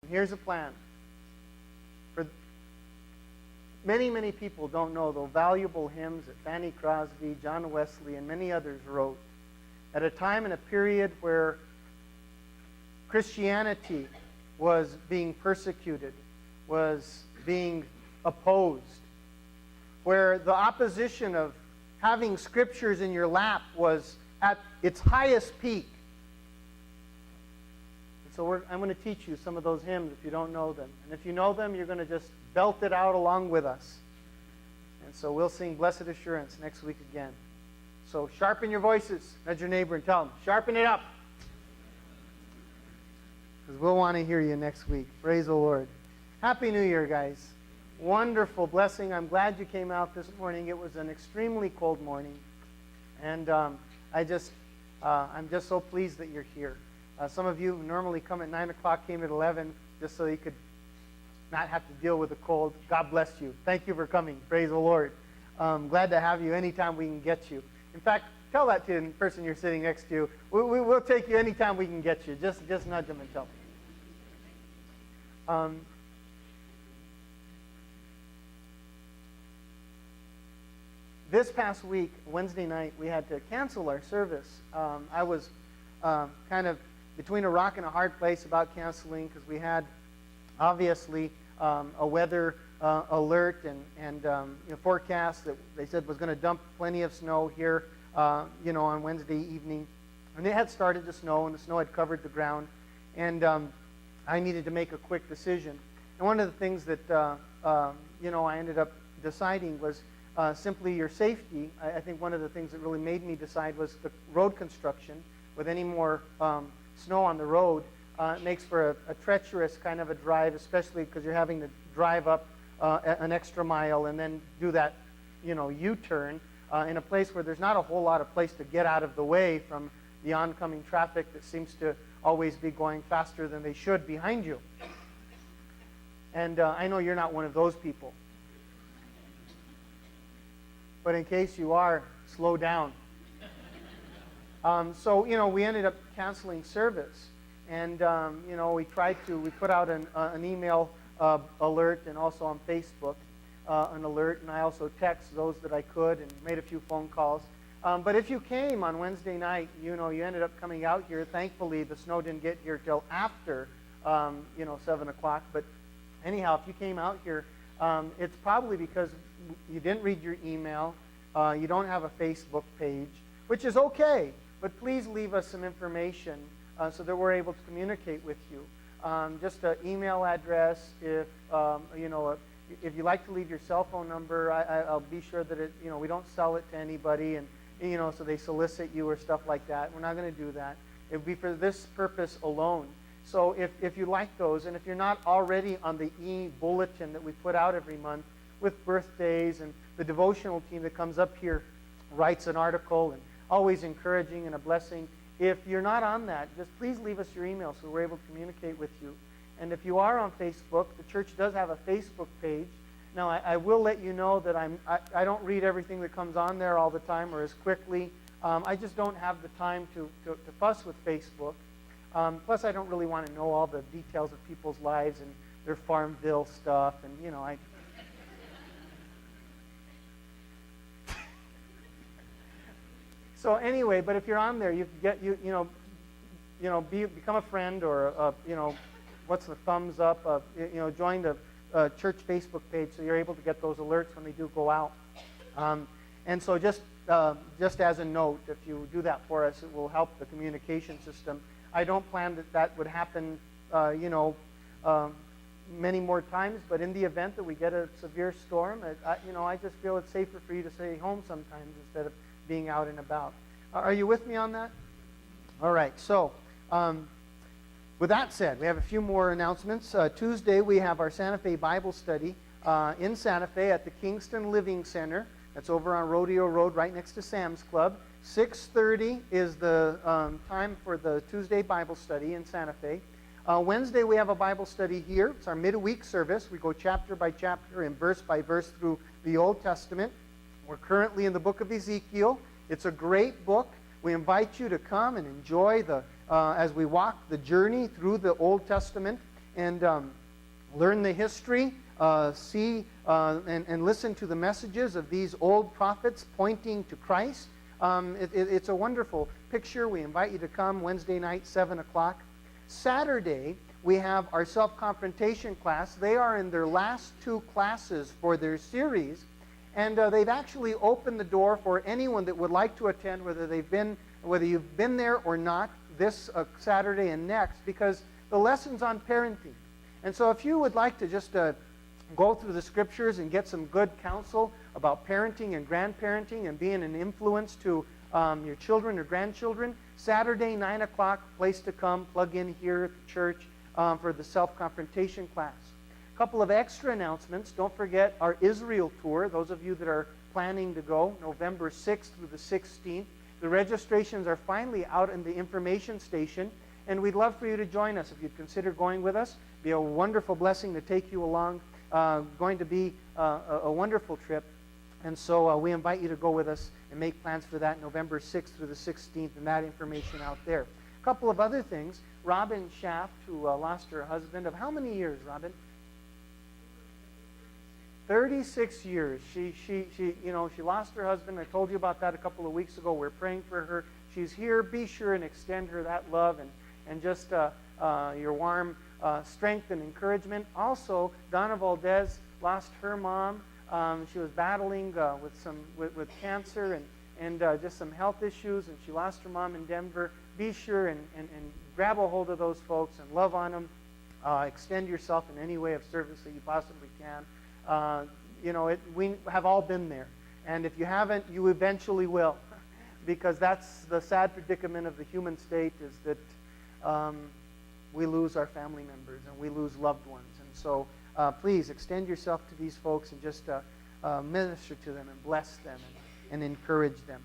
And here's the plan. For many, many people don't know the valuable hymns that Fanny Crosby, John Wesley, and many others wrote at a time and a period where Christianity was being persecuted, was being opposed, where the opposition of having scriptures in your lap was at its highest peak. And so I'm going to teach you some of those hymns if you don't know them. And if you know them, you're going to just belt it out along with us. And so we'll sing Blessed Assurance next week again. So sharpen your voices. Nudge your neighbor and tell them, sharpen it up. Because we'll want to hear you next week. Praise the Lord. Happy New Year, guys. Wonderful blessing. I'm glad you came out this morning. It was an extremely cold morning. And I'm just so pleased that you're here. Some of you who normally come at 9 o'clock came at 11 just so you could not have to deal with the cold. God bless you. Thank you for coming. Praise the Lord. Glad to have you anytime we can get you. In fact, tell that to the person you're sitting next to. We'll take you anytime we can get you. Just nudge them and tell them. This past week, Wednesday night, we had to cancel our service. I was kind of between a rock and a hard place about canceling because we had, obviously, a weather alert and forecast that they said was going to dump plenty of snow here, on Wednesday evening. And it had started to snow, and the snow had covered the ground. And I needed to make a quick decision. And one of the things that, I ended up deciding was simply your safety. I think one of the things that really made me decide was the road construction. With any more snow on the road, it makes for a treacherous kind of a drive, especially because you're having to drive up an extra mile and then do that, U-turn in a place where there's not a whole lot of place to get out of the way from the oncoming traffic that seems to always be going faster than they should behind you. And I know you're not one of those people. But in case you are, slow down. So we ended up canceling service. And, we put out an email alert and also on Facebook an alert. And I also text those that I could and made a few phone calls. But if you came on Wednesday night, you ended up coming out here. Thankfully, the snow didn't get here till after, 7 o'clock. But anyhow, if you came out here, it's probably because you didn't read your email, you don't have a Facebook page, which is okay. But please leave us some information so that we're able to communicate with you. Just an email address. If you like to leave your cell phone number, I'll be sure that we don't sell it to anybody, and so they solicit you or stuff like that. We're not going to do that. It would be for this purpose alone. So if you like those, and if you're not already on the e-bulletin that we put out every month with birthdays, and the devotional team that comes up here writes an article and always encouraging and a blessing. If you're not on that, just please leave us your email so we're able to communicate with you. And if you are on Facebook, the church does have a Facebook page. Now, I will let you know that I don't read everything that comes on there all the time or as quickly. I just don't have the time to fuss with Facebook. Plus, I don't really want to know all the details of people's lives and their Farmville stuff. And, So anyway, but if you're on there, you get become a friend, or what's the thumbs up? Join the church Facebook page so you're able to get those alerts when they do go out. And so just as a note, if you do that for us, it will help the communication system. I don't plan that would happen, many more times. But in the event that we get a severe storm, I just feel it's safer for you to stay home sometimes instead of being out and about. Are you with me on that? All right. So with that said, we have a few more announcements. Tuesday, we have our Santa Fe Bible study in Santa Fe at the Kingston Living Center. That's over on Rodeo Road right next to Sam's Club. 6:30 is the time for the Tuesday Bible study in Santa Fe. Wednesday, we have a Bible study here. It's our midweek service. We go chapter by chapter and verse by verse through the Old Testament. We're currently in the book of Ezekiel. It's a great book. We invite you to come and enjoy as we walk the journey through the Old Testament. and learn the history, see and listen to the messages of these old prophets pointing to Christ. It's a wonderful picture. We invite you to come Wednesday night, 7 o'clock. Saturday, we have our self-confrontation class. They are in their last 2 classes for their series, and they've actually opened the door for anyone that would like to attend, whether you've been there or not, this Saturday and next, because the lesson's on parenting. And so if you would like to just go through the scriptures and get some good counsel about parenting and grandparenting and being an influence to your children or grandchildren, Saturday, 9 o'clock, place to come, plug in here at the church for the self-confrontation class. A couple of extra announcements. Don't forget our Israel tour. Those of you that are planning to go, November 6th through the 16th. The registrations are finally out in the information station, and we'd love for you to join us if you'd consider going with us. It'd be a wonderful blessing to take you along. Going to be a wonderful trip. And so we invite you to go with us and make plans for that November 6th through the 16th, and that information out there. A couple of other things. Robin Schaft, who lost her husband of how many years, Robin? 36 years. She lost her husband. I told you about that a couple of weeks ago. We're praying for her. She's here. Be sure and extend her that love and just your warm strength and encouragement. Donna Valdez lost her mom. She was battling with cancer and just some health issues, and she lost her mom in Denver. Be sure and grab a hold of those folks and love on them. Extend yourself in any way of service that you possibly can. We have all been there, and if you haven't, you eventually will, because that's the sad predicament of the human state, is that we lose our family members and we lose loved ones. And so please extend yourself to these folks and just minister to them and bless them and encourage them.